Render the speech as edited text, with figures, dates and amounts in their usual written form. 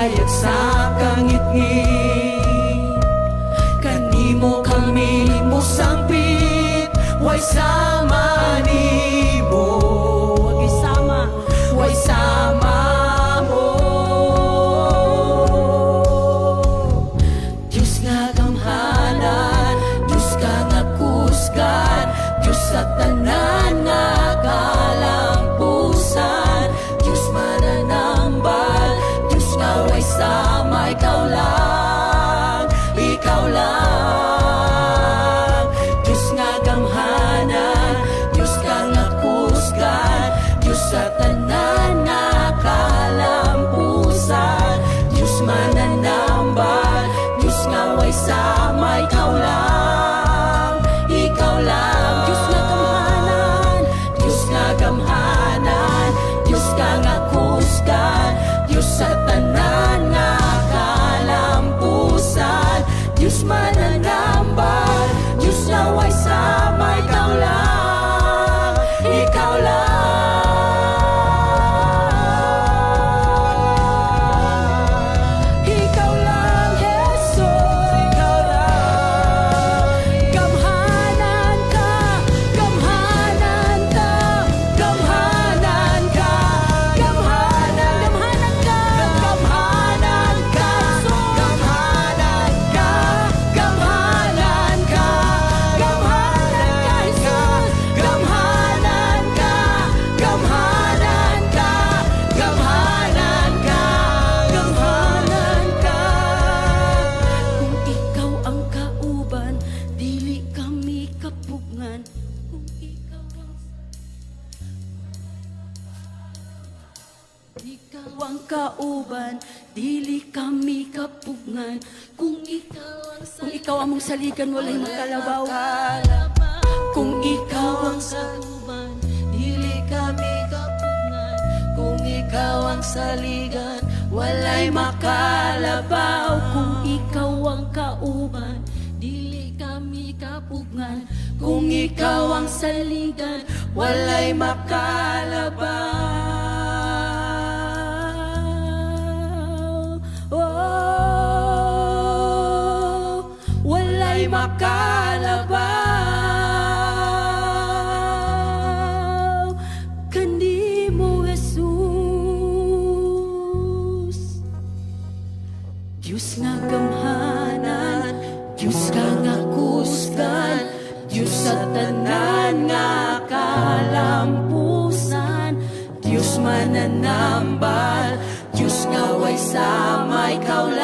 hayag sa kangit-ngit. Kanimo kami musangpit, way sama nimo, Wag isama. way sama mo. Diyos nga gamhanan, Diyos ka nga kusgan, Diyos sa tanan nga kalampusan, Diyos mananambal, Diyos nga way sama, ikaw lang, ikaw lang. Diyos nga gamhanan, Diyos ka nga kusgan, Diyos sa tanan nga kalampusan, Diyos mananambal, Diyos nga way sama, ikaw lang, ikaw lang. Diyos nga gamhanan, Diyos nga gamhanan, Diyos ka nga kusgan, Diyos sa tanan nga kalampusan, Diyos mananambal, Diyos nga way sama, ikaw lang, ikaw lang. Ikaw lang, Jesus, ikaw lang. Gamhanan ka, gamhanan ka, gamhanan ka, gamhanan, gamhanan ka, gamhanan ka, gamhanan ka, gamhanan ka, gamhanan ka, gamhanan ka, gamhanan ka, gamhanan ka, gamhanan ka. Kung ikaw ang kauban, dili kami kapugngan. Kung ikaw ang kauban, dili kami kapugngan. Kung ikaw ang mong saligan, walay makalabaw. Kung ikaw ang kauban, dili kami kapugngan. Kung ikaw ang saligan, walay makalabaw. Kung ikaw ang kauban, dili kami kapugngan. Kung ikaw ang saligan, walay makalabaw. Oh, walay makalabaw. Kanimo Jesus, Diyos nga gamhanan, Diyos ka nga kusgan, Diyos sa tanan nga kalampusan, Diyos mananambal, Diyos nga way sama, ikaw lang.